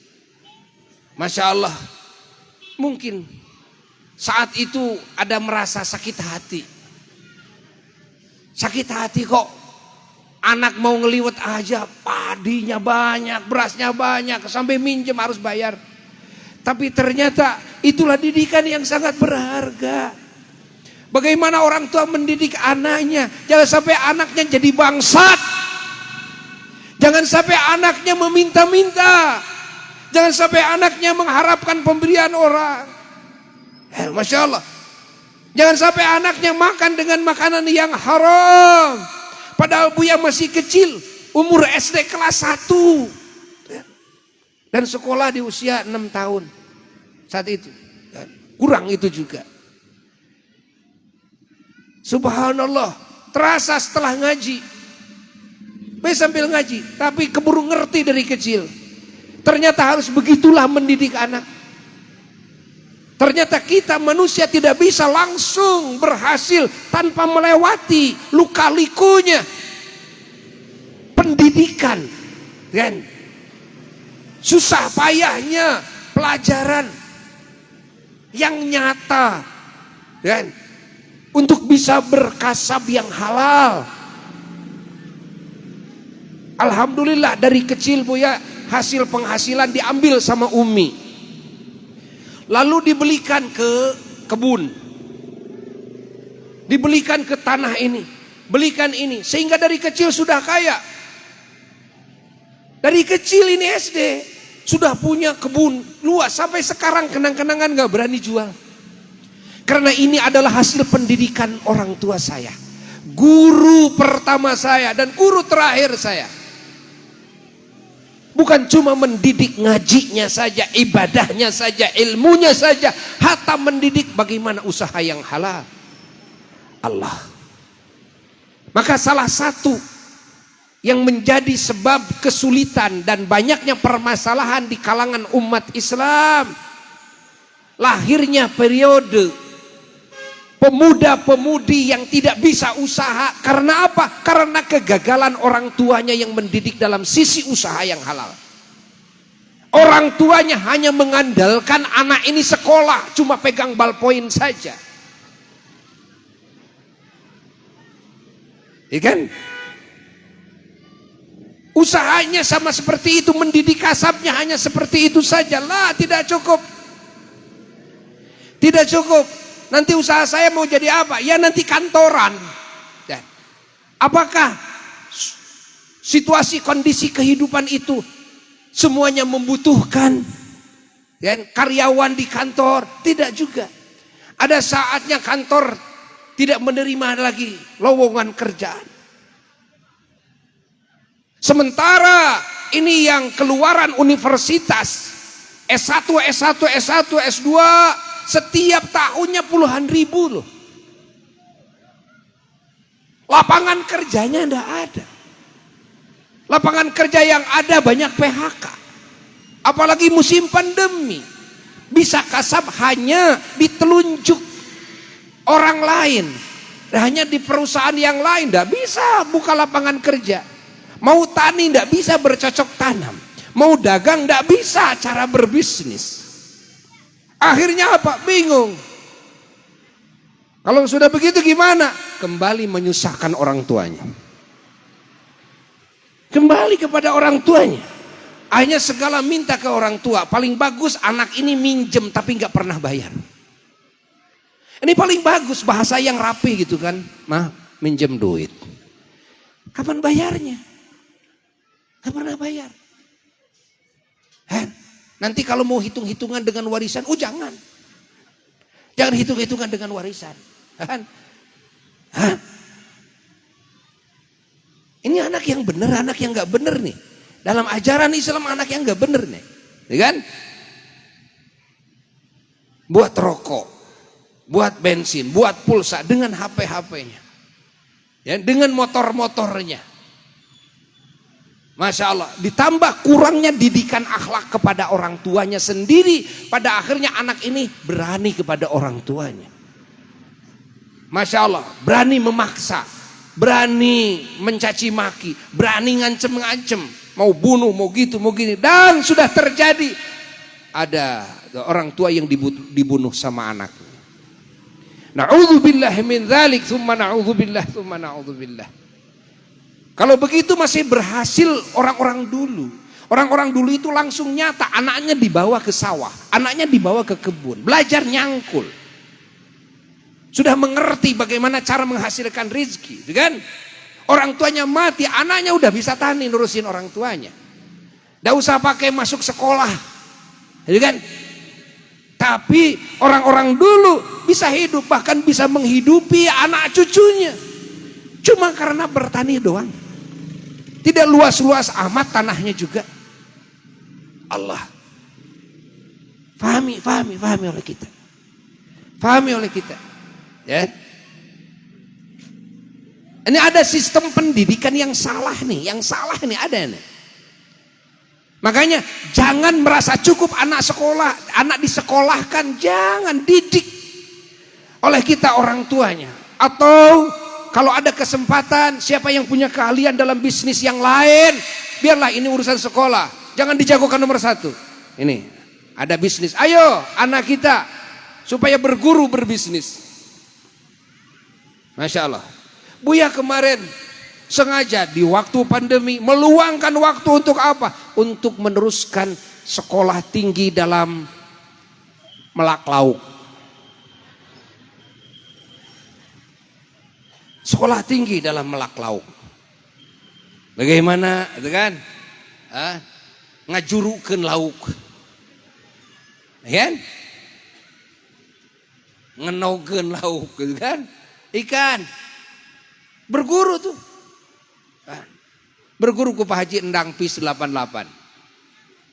Masya Allah, mungkin saat itu ada merasa sakit hati. Sakit hati kok anak mau ngeliwet aja, padinya banyak, berasnya banyak, sampai minjem harus bayar. Tapi ternyata itulah didikan yang sangat berharga. Bagaimana orang tua mendidik anaknya, jangan sampai anaknya jadi bangsat. Jangan sampai anaknya meminta-minta. Jangan sampai anaknya mengharapkan pemberian orang. Masya Allah. Jangan sampai anaknya makan dengan makanan yang haram. Padahal Buya masih kecil. Umur SD kelas 1. Dan sekolah di usia 6 tahun. Saat itu. Kurang itu juga. Subhanallah. Terasa setelah ngaji. Sambil ngaji. Tapi keburu ngerti dari kecil. Ternyata harus begitulah mendidik anak. Ternyata kita manusia tidak bisa langsung berhasil tanpa melewati luka-likunya pendidikan, kan? Susah payahnya pelajaran yang nyata, kan? Untuk bisa berkasab yang halal. Alhamdulillah dari kecil Buya hasil penghasilan diambil sama Umi, lalu dibelikan ke kebun, dibelikan ke tanah ini, belikan ini, sehingga dari kecil sudah kaya. Dari kecil ini SD sudah punya kebun luas, sampai sekarang kenang-kenangan gak berani jual. Karena ini adalah hasil pendidikan orang tua saya, guru pertama saya dan guru terakhir saya. Bukan cuma mendidik ngajinya saja, ibadahnya saja, ilmunya saja, hatta mendidik bagaimana usaha yang halal. Allah. Maka salah satu yang menjadi sebab kesulitan dan banyaknya permasalahan di kalangan umat Islam, lahirnya periode pemuda-pemudi yang tidak bisa usaha. Karena apa? Karena kegagalan orang tuanya yang mendidik dalam sisi usaha yang halal. Orang tuanya hanya mengandalkan anak ini sekolah, cuma pegang ballpoint saja. Ya kan? Usahanya sama seperti itu, mendidik kasabnya hanya seperti itu saja. Lah, tidak cukup. Tidak cukup. Nanti usaha saya mau jadi apa? Ya nanti kantoran. Ya. Apakah situasi kondisi kehidupan itu semuanya membutuhkan ya, karyawan di kantor? Tidak juga. Ada saatnya kantor tidak menerima lagi lowongan kerjaan. Sementara ini yang keluaran universitas S1, S1, S1, S2 setiap tahunnya puluhan ribu loh. Lapangan kerjanya enggak ada. Lapangan kerja yang ada banyak PHK. Apalagi musim pandemi. Bisa kasab hanya ditelunjuk orang lain. Hanya di perusahaan yang lain enggak bisa buka lapangan kerja. Mau tani enggak bisa bercocok tanam. Mau dagang enggak bisa cara berbisnis. Akhirnya apa? Bingung. Kalau sudah begitu gimana? Kembali menyusahkan orang tuanya. Kembali kepada orang tuanya. Akhirnya segala minta ke orang tua. Paling bagus anak ini minjem tapi nggak pernah bayar. Ini paling bagus, bahasa yang rapi gitu kan. Mah, minjem duit. Kapan bayarnya? Nggak pernah bayar. Nanti kalau mau hitung-hitungan dengan warisan, jangan. Jangan hitung-hitungan dengan warisan. Ini anak yang benar, anak yang nggak benar nih. Dalam ajaran Islam anak yang nggak benar nih, ya kan? Buat rokok, buat bensin, buat pulsa dengan HP-HP-nya, ya, dengan motor-motornya. Masya Allah, ditambah kurangnya didikan akhlak kepada orang tuanya sendiri. Pada akhirnya anak ini berani kepada orang tuanya. Masya Allah, berani memaksa, berani mencaci maki, berani ngancem-ngancem, mau bunuh, mau gitu, mau gini. Dan sudah terjadi, ada orang tua yang dibunuh sama anaknya. Na'udzubillah min dzalik, tsumma na'udzubillah, tsumma na'udzubillah. Kalau begitu masih berhasil orang-orang dulu. Orang-orang dulu itu langsung nyata, anaknya dibawa ke sawah, anaknya dibawa ke kebun, belajar nyangkul. Sudah mengerti bagaimana cara menghasilkan rezeki, kan? Orang tuanya mati, anaknya udah bisa tani nurusin orang tuanya. Nggak usah pakai masuk sekolah, kan? Tapi orang-orang dulu bisa hidup, bahkan bisa menghidupi anak cucunya. Cuma karena bertani doang. Tidak luas-luas amat tanahnya juga. Allah. Fahami oleh kita. Fahami oleh kita. Ya. Ini ada sistem pendidikan yang salah nih. Yang salah nih ada nih. Makanya jangan merasa cukup anak sekolah, anak disekolahkan, jangan, didik oleh kita orang tuanya. Atau kalau ada kesempatan, siapa yang punya keahlian dalam bisnis yang lain, biarlah ini urusan sekolah, jangan dijagokan nomor satu. Ini ada bisnis, ayo anak kita supaya berguru berbisnis. Masya Allah. Buya kemarin sengaja di waktu pandemi meluangkan waktu untuk apa? Untuk meneruskan sekolah tinggi dalam melak lauk. Sekolah tinggi dalam melak lauk. Bagaimana, itu kan? Ngajurukeun lauk. Ya? Ngenogeun lauk, gitu kan? Ikan. Berguru tuh. Berguru ku Pak Haji Endang Pis 88.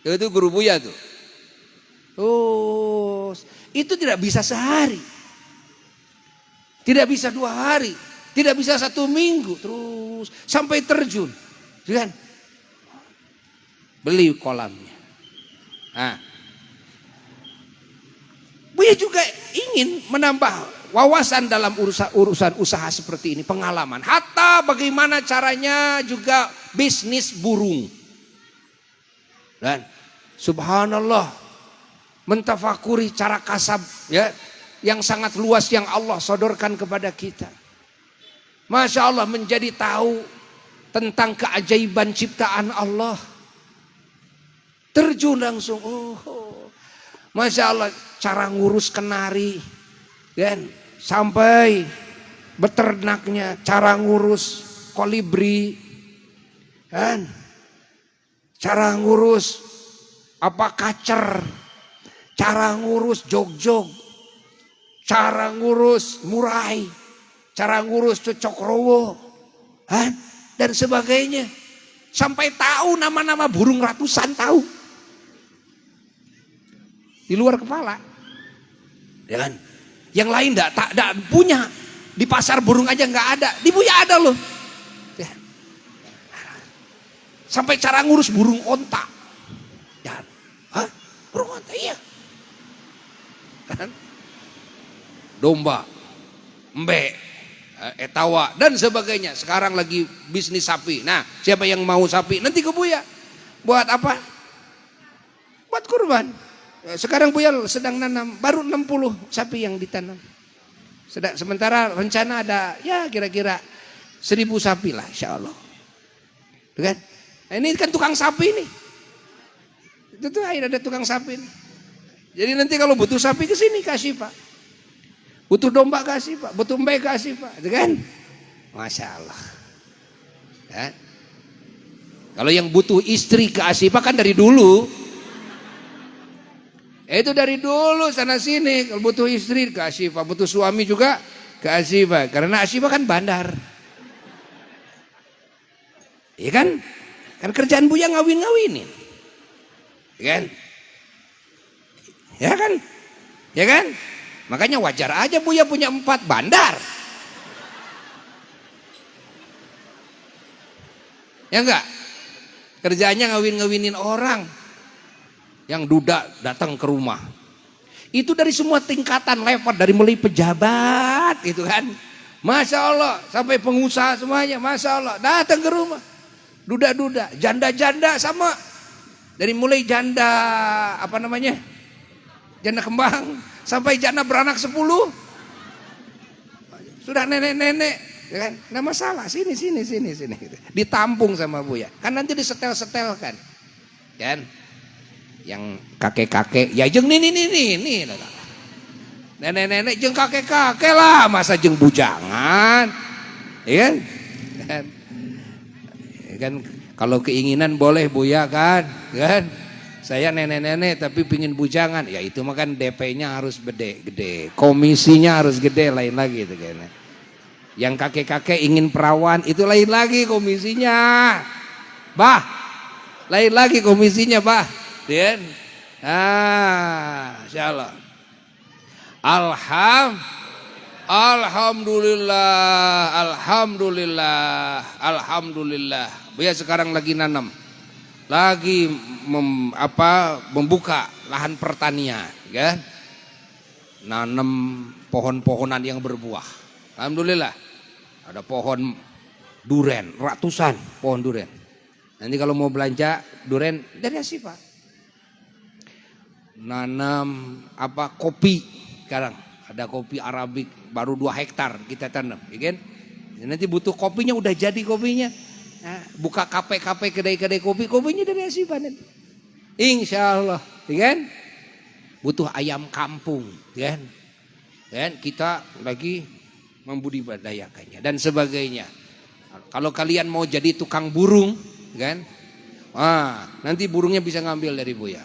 Itu guru Buya tuh. Oh, itu tidak bisa sehari. Tidak bisa 2 hari. Tidak bisa 1 minggu. Terus sampai terjun. Kan? Beli kolamnya. Nah. Buya juga ingin menambah wawasan dalam urusan usaha seperti ini, pengalaman. Hatta bagaimana caranya juga bisnis burung. Dan subhanallah, mentafakuri cara kasab ya yang sangat luas yang Allah sodorkan kepada kita. Masya Allah, menjadi tahu tentang keajaiban ciptaan Allah. Terjun langsung, Masya Allah, cara ngurus kenari, kan? Sampai beternaknya, cara ngurus kolibri, kan? Cara ngurus apa kacer, cara ngurus jog-jog, cara ngurus murai, cara ngurus cocokrowo, kan? Dan sebagainya. Sampai tahu nama-nama burung ratusan tahu. Di luar kepala. Ya kan? Yang lain enggak punya. Di pasar burung aja enggak ada. Di Buya ada loh. Ya. Sampai cara ngurus burung onta. Ya. Hah? Burung onta, iya. Kan? Domba, embe, etawa dan sebagainya. Sekarang lagi bisnis sapi. Nah, siapa yang mau sapi nanti ke Buya. Buat apa? Buat kurban. Sekarang Buya sedang nanam, baru 60 sapi yang ditanam. Sementara rencana ada ya kira-kira 1000 sapi lah insya Allah. Kan? Nah, ini kan tukang sapi nih. Itu tuh ada tukang sapi nih. Jadi nanti kalau butuh sapi ke sini kasih Pak. Butuh domba kasih Pak, butuh embe kasih Pak. Itu kan? Masya Allah. Ya. Kalau yang butuh istri ke Asifa kan dari dulu. Itu dari dulu sana sini. Kalau butuh istri ke Asifa, butuh suami juga ke Asifa. Karena Asifa kan bandar. Iya kan? Kan kerjaan Buya ngawin-ngawinin. Iya kan? Ya kan? Ya kan? Makanya wajar aja Buya punya 4 bandar. Ya enggak? Kerjanya ngawin-ngawinin orang. Yang duda datang ke rumah. Itu dari semua tingkatan level, dari mulai pejabat itu kan. Masya Allah, sampai pengusaha semuanya, Masya Allah, datang ke rumah. Duda-duda, janda-janda sama. Dari mulai janda, apa namanya? Janda kembang, sampai janda beranak 10. Sudah nenek-nenek, ya kan? Nggak masalah, sini. Ditampung sama Buya. Kan nanti disetel-setel kan. Kan? Yang kakek-kakek, ya jeng nih. Nenek-nenek jeng kakek-kakek lah, masa jeng bujangan. Ya kan? Kan kalau keinginan boleh Buya kan? Kan? Saya nenek-nenek tapi pingin bujangan, ya itu mah kan DP-nya harus gede. Komisinya harus gede, lain lagi itu kayaknya. Yang kakek-kakek ingin perawan, itu lain lagi komisinya. Bah, lain lagi komisinya, Bah. Dan insyaallah. Alhamdulillah. Buya sekarang lagi nanam lagi membuka lahan pertanian, kan? Nanam pohon-pohonan yang berbuah. Alhamdulillah, ada pohon duren, ratusan pohon duren. Nanti kalau mau belanja duren dari Asipa. Nanam kopi, sekarang ada kopi Arabik baru 2 hektar kita tanam, ya kan? Nanti butuh kopinya, udah jadi kopinya. Nah, buka kafe-kafe, kedai-kedai kopi, kopinya dari Asipa nanti. Insya Allah, ya kan? Butuh ayam kampung, ya kan? Dan kita lagi membudidayakannya dan sebagainya. Kalau kalian mau jadi tukang burung, kan? Nanti burungnya bisa ngambil dari Buya.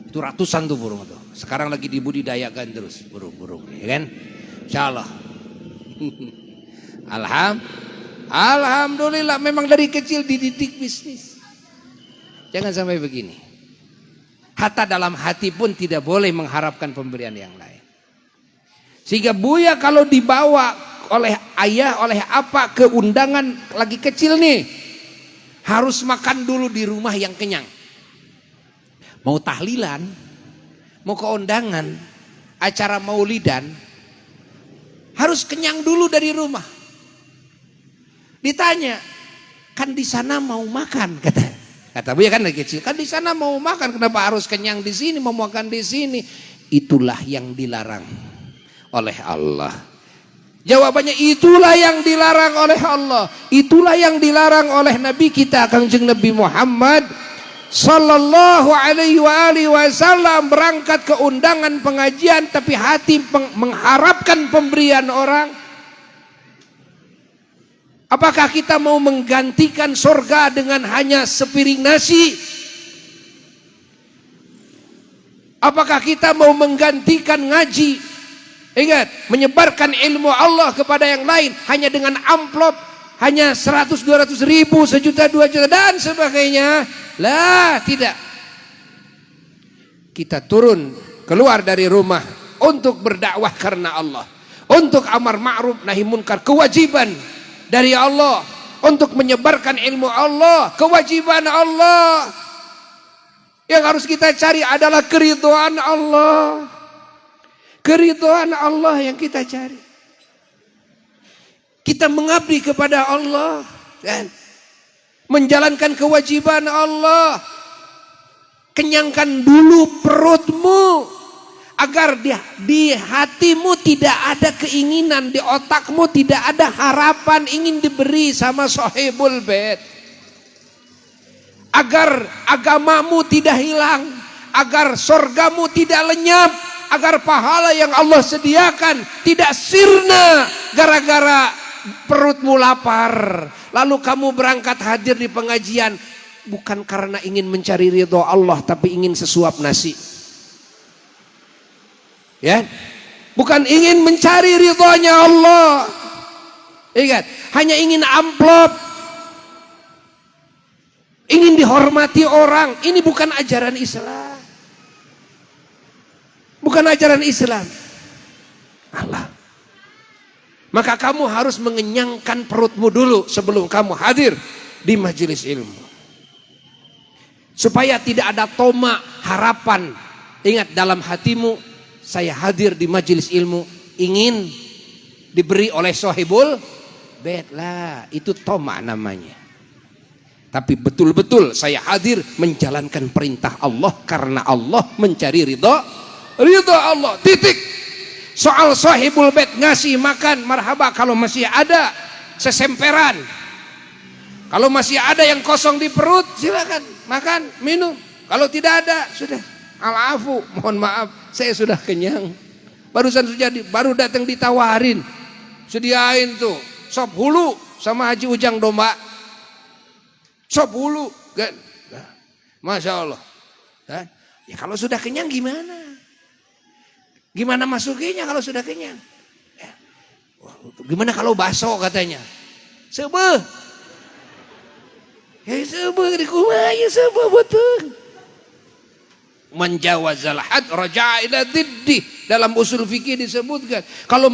Itu ratusan tuh burung tuh. Sekarang lagi dibudidayakan terus burung-burung, ya kan? Insyaallah. Alhamdulillah, memang dari kecil dididik bisnis. Jangan sampai begini. Hatta dalam hati pun tidak boleh mengharapkan pemberian yang lain. Sehingga Buya kalau dibawa oleh ayah, oleh apa ke undangan lagi kecil nih, harus makan dulu di rumah yang kenyang. Mau tahlilan, mau ke undangan, acara maulidan, harus kenyang dulu dari rumah. Ditanya, kan di sana mau makan, kata Buya kan dari kecil, kan di sana mau makan, kenapa harus kenyang di sini, mau makan di sini? Itulah yang dilarang oleh Allah. Jawabannya, itulah yang dilarang oleh Allah, itulah yang dilarang oleh Nabi kita Kangjeng Nabi Muhammad sallallahu alaihi wasallam. Berangkat ke undangan pengajian tapi hati mengharapkan pemberian orang. Apakah kita mau menggantikan surga dengan hanya sepiring nasi? Apakah kita mau menggantikan ngaji, ingat, menyebarkan ilmu Allah kepada yang lain hanya dengan amplop, hanya 100, 200 ribu, 1 juta, 2 juta dan sebagainya? Lah, tidak. Kita turun keluar dari rumah untuk berdakwah karena Allah, untuk amar ma'ruf nahi munkar, kewajiban dari Allah, untuk menyebarkan ilmu Allah, kewajiban Allah. Yang harus kita cari adalah keridhaan Allah. Keridhaan Allah yang kita cari. Kita mengabdi kepada Allah dan menjalankan kewajiban Allah. Kenyangkan dulu perutmu agar di hatimu tidak ada keinginan, di otakmu tidak ada harapan ingin diberi sama sahibul bait. Agar agamamu tidak hilang, agar surgamu tidak lenyap, agar pahala yang Allah sediakan tidak sirna gara-gara perutmu lapar. Lalu kamu berangkat hadir di pengajian bukan karena ingin mencari ridho Allah, tapi ingin sesuap nasi. Ya, bukan ingin mencari ridhonya Allah. Ingat, hanya ingin amplop, ingin dihormati orang. Ini bukan ajaran Islam. Bukan ajaran Islam. Allah. Maka kamu harus mengenyangkan perutmu dulu sebelum kamu hadir di majelis ilmu. Supaya tidak ada toma harapan. Ingat dalam hatimu, saya hadir di majelis ilmu ingin diberi oleh sahibul bait. Lah, itu toma namanya. Tapi betul-betul saya hadir menjalankan perintah Allah karena Allah, mencari ridha Allah, titik. Soal sahibul bait ngasih makan marhaba kalau masih ada sesemperan. Kalau masih ada yang kosong di perut, silakan makan, minum. Kalau tidak ada, sudah al-afu, mohon maaf, saya sudah kenyang. Baru datang ditawarin, sediain tuh sop hulu sama Haji Ujang domba. Sop hulu, kan? Masya Allah. Ya kalau sudah kenyang gimana? Gimana masukinya kalau sudah kenyang? Ya. Gimana kalau bakso katanya? Sebeh. Ya sebeh dikumanya sebeh betul. Menjawazal had raja'a ila diddi. Dalam usul fikih disebutkan kalau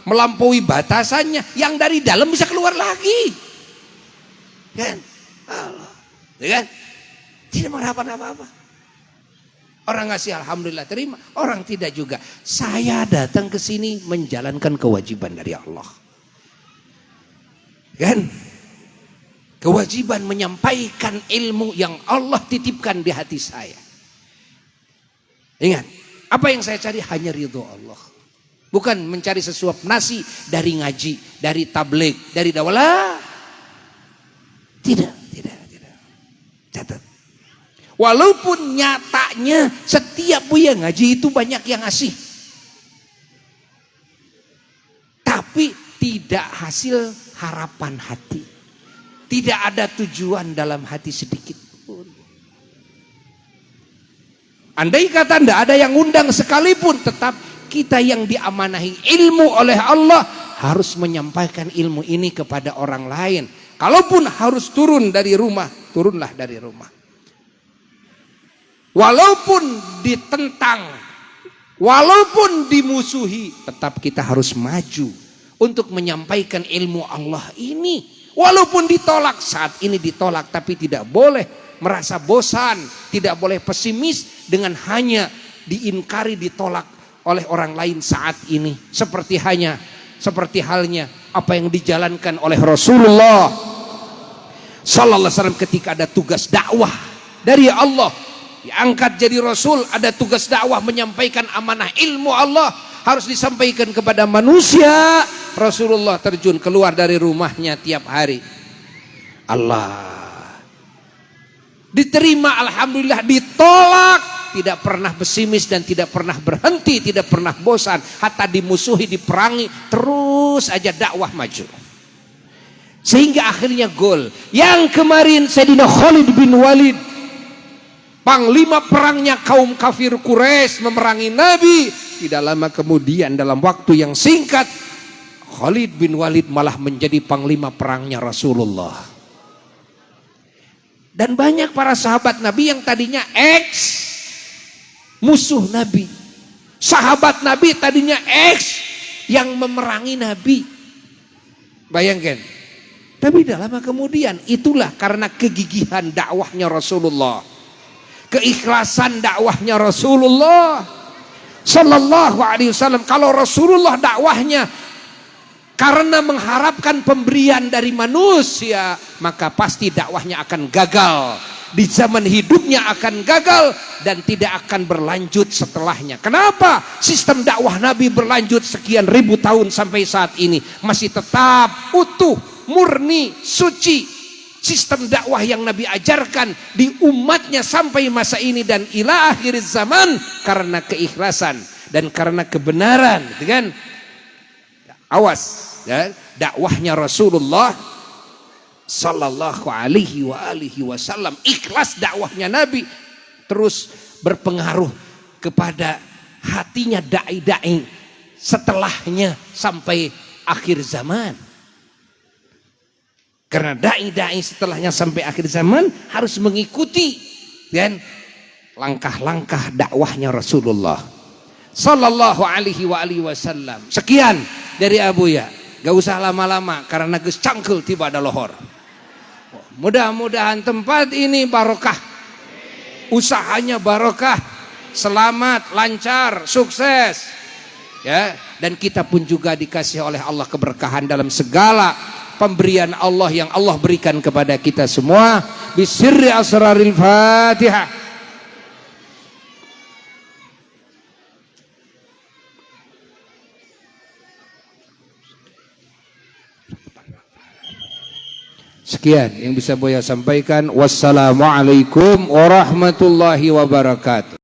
melampaui batasannya, yang dari dalam bisa keluar lagi. Kan? Allah. Ya kan? Tidak mengharapkan apa-apa. Orang ngasih alhamdulillah terima, orang tidak juga. Saya datang ke sini menjalankan kewajiban dari Allah. Kan? Kewajiban menyampaikan ilmu yang Allah titipkan di hati saya. Ingat, apa yang saya cari hanya ridho Allah. Bukan mencari sesuap nasi dari ngaji, dari tabligh, dari dakwah. Tidak. Catat. Walaupun nyatanya setiap buya ngaji itu banyak yang ngasih. Tapi tidak hasil harapan hati. Tidak ada tujuan dalam hati sedikit pun. Andai kata tidak ada yang undang sekalipun, tetap kita yang diamanahi ilmu oleh Allah harus menyampaikan ilmu ini kepada orang lain. Kalaupun harus turun dari rumah, turunlah dari rumah. Walaupun ditentang, walaupun dimusuhi, tetap kita harus maju untuk menyampaikan ilmu Allah ini. Walaupun ditolak, saat ini ditolak, tapi tidak boleh merasa bosan, tidak boleh pesimis dengan hanya diingkari, ditolak oleh orang lain saat ini. Seperti halnya apa yang dijalankan oleh Rasulullah sallallahu alaihi wasallam ketika ada tugas dakwah dari Allah, diangkat jadi Rasul, ada tugas dakwah menyampaikan amanah ilmu Allah harus disampaikan kepada manusia. Rasulullah terjun keluar dari rumahnya tiap hari. Allah diterima, alhamdulillah. Ditolak, tidak pernah pesimis dan tidak pernah berhenti, tidak pernah bosan. Hatta dimusuhi, diperangi, terus aja dakwah maju. Sehingga akhirnya gol. Yang kemarin Sayyidina Khalid bin Walid, panglima perangnya kaum kafir Quraisy, memerangi Nabi. Tidak lama kemudian, dalam waktu yang singkat, Khalid bin Walid malah menjadi panglima perangnya Rasulullah. Dan banyak para sahabat Nabi yang tadinya musuh Nabi. Sahabat Nabi tadinya yang memerangi Nabi. Bayangkan. Tapi tidak lama kemudian, itulah karena kegigihan dakwahnya Rasulullah, keikhlasan dakwahnya Rasulullah sallallahu alaihi wasallam. Kalau Rasulullah dakwahnya karena mengharapkan pemberian dari manusia, maka pasti dakwahnya akan gagal. Di zaman hidupnya akan gagal dan tidak akan berlanjut setelahnya. Kenapa? Sistem dakwah Nabi berlanjut sekian ribu tahun sampai saat ini masih tetap utuh, murni, suci. Sistem dakwah yang Nabi ajarkan di umatnya sampai masa ini dan ila akhir zaman karena keikhlasan dan karena kebenaran, gitu kan? Awas, ya, dakwahnya Rasulullah sallallahu alaihi wasallam, ikhlas dakwahnya Nabi terus berpengaruh kepada hatinya dai-dai setelahnya sampai akhir zaman. Karena dai-dai setelahnya sampai akhir zaman harus mengikuti dan langkah-langkah dakwahnya Rasulullah sallallahu alaihi wasallam. Sekian dari Abuya, gak usah lama-lama karena gus cangkel tiba ada lohor. Mudah-mudahan tempat ini barokah, usahanya barokah, selamat, lancar, sukses, ya. Dan kita pun juga dikasih oleh Allah keberkahan dalam segala pemberian Allah yang Allah berikan kepada kita semua. Bisirri asraril Fatihah. Sekian yang bisa Buya sampaikan. Wassalamualaikum warahmatullahi wabarakatuh.